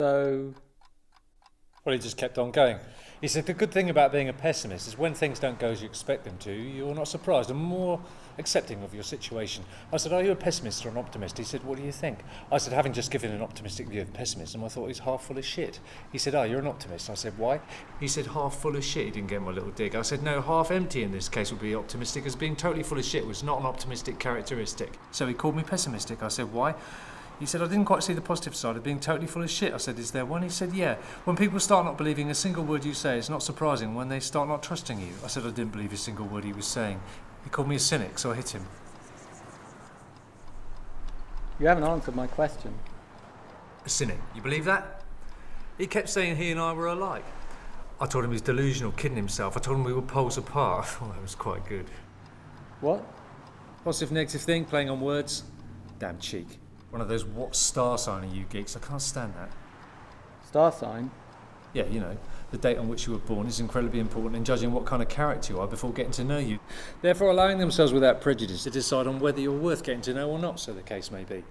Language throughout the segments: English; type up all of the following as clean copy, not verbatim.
So... Well, he just kept on going. He said, the good thing about being a pessimist is when things don't go as you expect them to, you're not surprised and more accepting of your situation. I said, are you a pessimist or an optimist? He said, what do you think? I said, having just given an optimistic view of pessimism, I thought he's half full of shit. He said, oh, you're an optimist. I said, why? He said, half full of shit. He didn't get my little dig. I said, no, half empty in this case would be optimistic, as being totally full of shit was not an optimistic characteristic. So he called me pessimistic. I said, why? He said, I didn't quite see the positive side of being totally full of shit. I said, is there one? He said, yeah. When people start not believing a single word you say, it's not surprising when they start not trusting you. I said I didn't believe a single word he was saying. He called me a cynic, so I hit him. You haven't answered my question. A cynic, you believe that? He kept saying he and I were alike. I told him he was delusional, kidding himself. I told him we were poles apart. I thought that was quite good. What? Positive, negative thing, playing on words. Damn cheek. One of those what star sign are you geeks? I can't stand that. Star sign? Yeah, you know, the date on which you were born is incredibly important in judging what kind of character you are before getting to know you. Therefore allowing themselves without prejudice to decide on whether you're worth getting to know or not, so the case may be.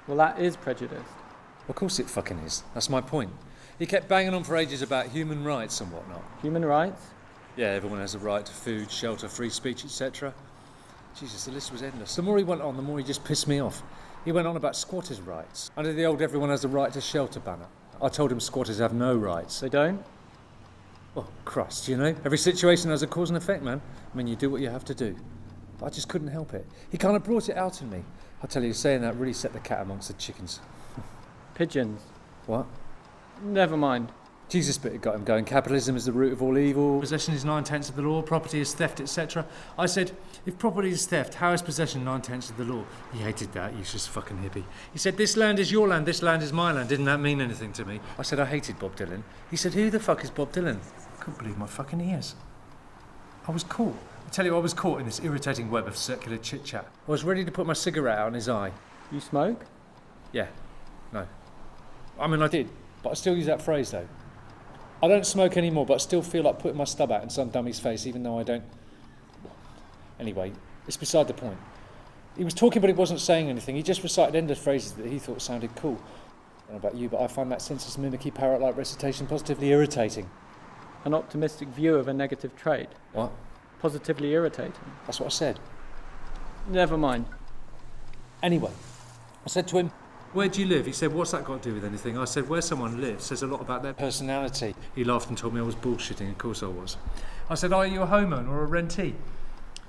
Well, that is prejudice. Of course it fucking is. That's my point. He kept banging on for ages about human rights and whatnot. Human rights? Yeah, everyone has a right to food, shelter, free speech, etc. Jesus, the list was endless. The more he went on, the more he just pissed me off. He went on about squatters' rights. Under the old everyone has a right to shelter banner. I told him squatters have no rights. They don't? Oh, Christ, you know? Every situation has a cause and effect, man. I mean, you do what you have to do. But I just couldn't help it. He kind of brought it out in me. I tell you, saying that really set the cat amongst the chickens. Pigeons. What? Never mind. Jesus bit got him going. Capitalism is the root of all evil. Possession is 9/10 of the law. Property is theft, etc. I said, if property is theft, how is possession 9/10 of the law? He hated that, useless fucking hippie. He said, this land is your land, this land is my land. Didn't that mean anything to me? I said, I hated Bob Dylan. He said, who the fuck is Bob Dylan? I couldn't believe my fucking ears. I was caught. I tell you, I was caught in this irritating web of circular chit-chat. I was ready to put my cigarette out in his eye. You smoke? Yeah. No. I mean, I did, but I still use that phrase, though. I don't smoke anymore, but I still feel like putting my stub out in some dummy's face, even though I don't... Anyway, it's beside the point. He was talking, but he wasn't saying anything. He just recited endless phrases that he thought sounded cool. I don't know about you, but I find that senseless, mimicky, parrot-like recitation positively irritating. An optimistic view of a negative trait? What? Positively irritating. That's what I said. Never mind. Anyway, I said to him, where do you live? He said, what's that got to do with anything? I said, where someone lives says a lot about their personality. He laughed and told me I was bullshitting. Of course I was. I said, are you a homeowner or a rentee?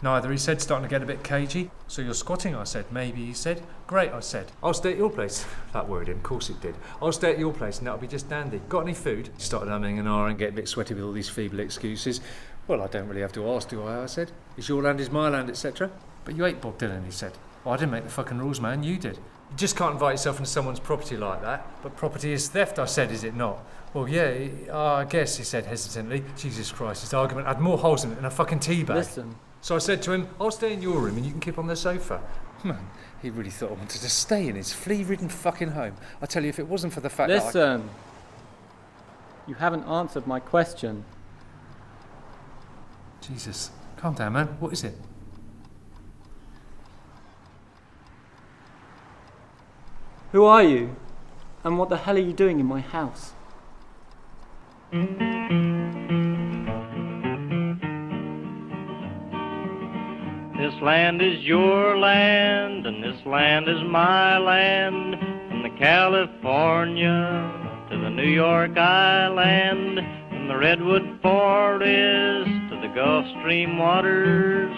Neither, he said, starting to get a bit cagey. So you're squatting, I said. Maybe, he said. Great, I said. I'll stay at your place. That worried him, of course it did. I'll stay at your place and that'll be just dandy. Got any food? He started humming and ahhing, getting a bit sweaty with all these feeble excuses. Well, I don't really have to ask, do I said. Is your land is my land, etc. But you ate Bob Dylan, he said. Well, I didn't make the fucking rules, man, you did. You just can't invite yourself into someone's property like that. But property is theft, I said, is it not? Well, yeah, I guess, he said hesitantly. Jesus Christ, his argument had more holes in it than a fucking tea bag. Listen. So I said to him, I'll stay in your room and you can keep on the sofa. Man, he really thought I wanted to stay in his flea-ridden fucking home. I tell you, if it wasn't for the fact that Listen. You haven't answered my question. Jesus, calm down, man. What is it? Who are you? And what the hell are you doing in my house? This land is your land, and this land is my land. From the California to the New York Island, from the Redwood Forest to the Gulf Stream waters,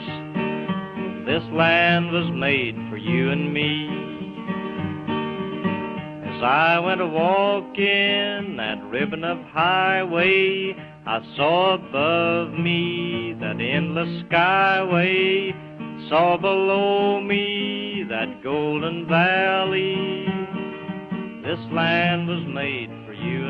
this land was made for you and me. As I went a-walking that ribbon of highway, I saw above me that endless skyway, saw below me that golden valley. This land was made for you